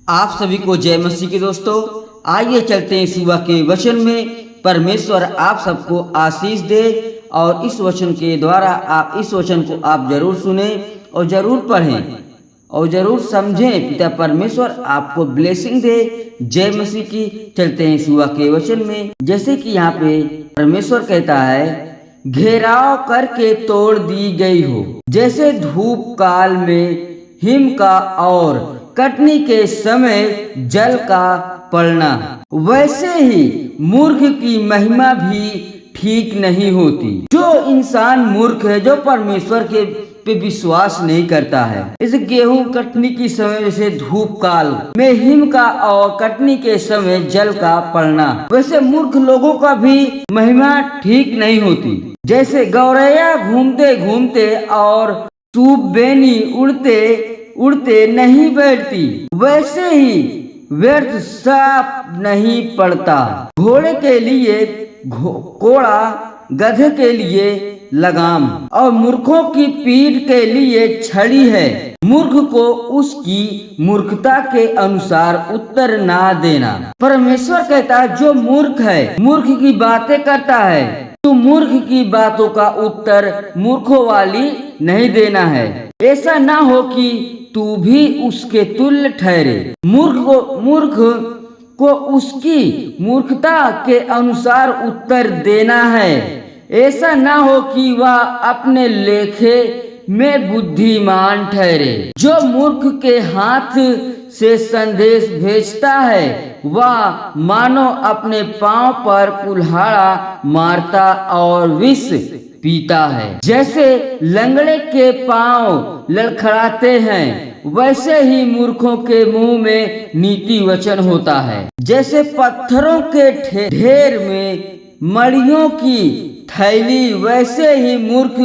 आप सभी को जय मसीह के दोस्तों। आइए चलते हैं सुबह के वचन में। परमेश्वर आप सबको आशीष दे और इस वचन के द्वारा आप इस वचन को आप जरूर सुने और जरूर पढ़ें और जरूर समझें। पिता परमेश्वर आपको ब्लेसिंग दे। जय मसीह की। चलते हैं सुबह के वचन में। जैसे कि यहाँ पे परमेश्वर कहता है, घेराव करके तोड़ दी गई हो, जैसे धूप काल में हिम का और कटनी के समय जल का पड़ना, वैसे ही मूर्ख की महिमा भी ठीक नहीं होती। जो इंसान मूर्ख है, जो परमेश्वर के पे विश्वास नहीं करता है, इस गेहूं कटनी की समय जैसे धूप काल में हिम का और कटनी के समय जल का पड़ना, वैसे मूर्ख लोगों का भी महिमा ठीक नहीं होती। जैसे गौरैया घूमते घूमते और सूप बेनी उड़ते उड़ते नहीं बैठती, वैसे ही व्यर्थ साप नहीं पड़ता। घोड़े के लिए कोड़ा, गधे के लिए लगाम और मूर्खों की पीठ के लिए छड़ी है। मूर्ख को उसकी मूर्खता के अनुसार उत्तर ना देना। परमेश्वर कहता है, जो मूर्ख है, मूर्ख की बातें करता है, तो मूर्ख की बातों का उत्तर मूर्खों वाली नहीं देना है। ऐसा ना हो कि तू भी उसके तुल्य ठहरे। मूर्ख को उसकी मूर्खता के अनुसार उत्तर देना है। ऐसा ना हो कि वह अपने लेखे में बुद्धिमान ठहरे। जो मूर्ख के हाथ से संदेश भेजता है, वह मानो अपने पांव पर कुल्हाड़ा मारता और विष पीता है। जैसे लंगड़े के पांव लड़खड़ाते हैं, वैसे ही मूर्खों के मुंह में नीति वचन होता है। जैसे पत्थरों के ढेर में मड़ियों की थैली, वैसे ही मूर्ख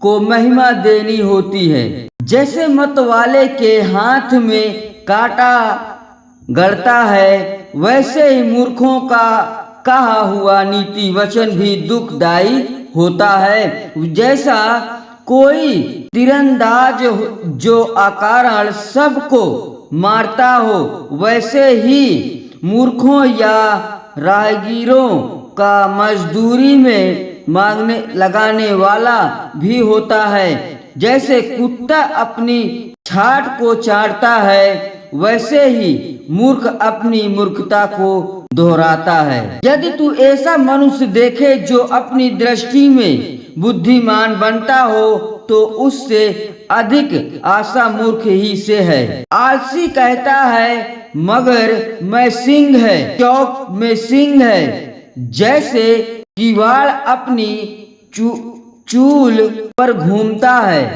को महिमा देनी होती है। जैसे मतवाले के हाथ में कांटा गड़ता है, वैसे ही मूर्खों का कहा हुआ नीति वचन भी दुखदायी होता है। जैसा कोई तीरंदाज जो अकारण सबको मारता हो, वैसे ही मूर्खों या राहगीरों का मजदूरी में मांगने लगाने वाला भी होता है। जैसे कुत्ता अपनी छाट को चाटता है, वैसे ही मूर्ख अपनी मूर्खता को दोहराता है। यदि तू ऐसा मनुष्य देखे जो अपनी दृष्टि में बुद्धिमान बनता हो, तो उससे अधिक आशा मूर्ख ही से है। आलसी कहता है, मगर मैं सिंह है, चौक में सिंह है। जैसे किवाड़ अपनी चूल पर घूमता है,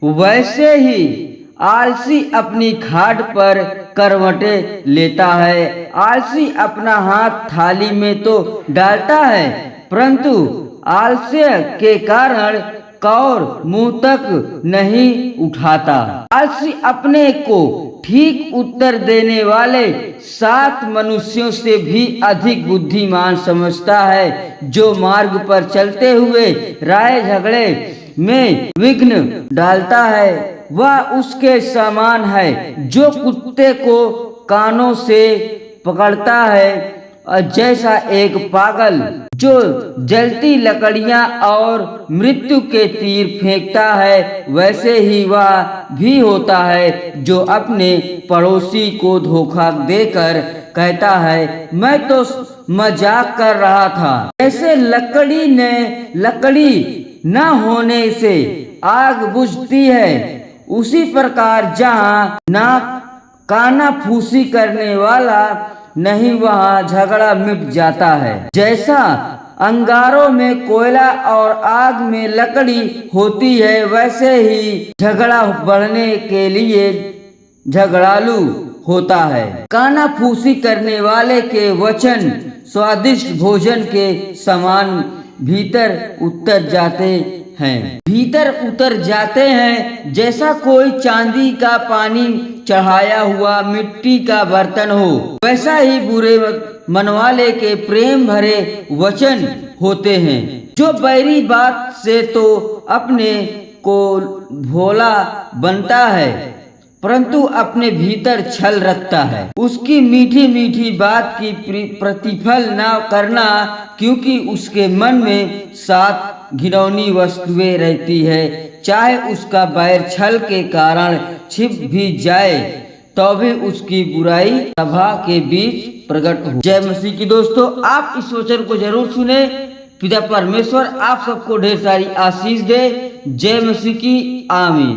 वैसे ही आलसी अपनी खाट पर करवटे लेता है। आलसी अपना हाथ थाली में तो डालता है, परंतु आलस्य के कारण कौर मुंह तक नहीं उठाता। आलसी अपने को ठीक उत्तर देने वाले 7 मनुष्यों से भी अधिक बुद्धिमान समझता है। जो मार्ग पर चलते हुए राय झगड़े में विघ्न डालता है, वह उसके समान है। जो कुत्ते को कानों से पकड़ता है और जैसा एक पागल जो जलती लकड़ियां और मृत्यु के तीर फेंकता है, वैसे ही वह भी होता है जो अपने पड़ोसी को धोखा देकर कहता है, मैं तो मजाक कर रहा था। जैसे लकड़ी न होने से आग बुझती है, उसी प्रकार जहाँ ना कानाफूसी करने वाला नहीं, वहाँ झगड़ा मिट जाता है। जैसा अंगारों में कोयला और आग में लकड़ी होती है, वैसे ही झगड़ा बढ़ने के लिए झगड़ालू होता है। कानाफूसी करने वाले के वचन स्वादिष्ट भोजन के समान भीतर उतर जाते हैं। जैसा कोई चांदी का पानी चढ़ाया हुआ मिट्टी का बर्तन हो, वैसा ही बुरे मनवाले के प्रेम भरे वचन होते हैं। जो बैरी बात से तो अपने को भोला बनता है, परंतु अपने भीतर छल रखता है। उसकी मीठी मीठी बात की प्रतिफल न करना, क्योंकि उसके मन में 7 घिनौनी वस्तुएं रहती है। चाहे उसका बैर छल के कारण छिप भी जाए तो भी उसकी बुराई सभा के बीच प्रकट हो। जय मसीह की दोस्तों, आप इस वचन को जरूर सुने। पिता परमेश्वर आप सबको ढेर सारी आशीष दे। जय मसीह की। आमीन।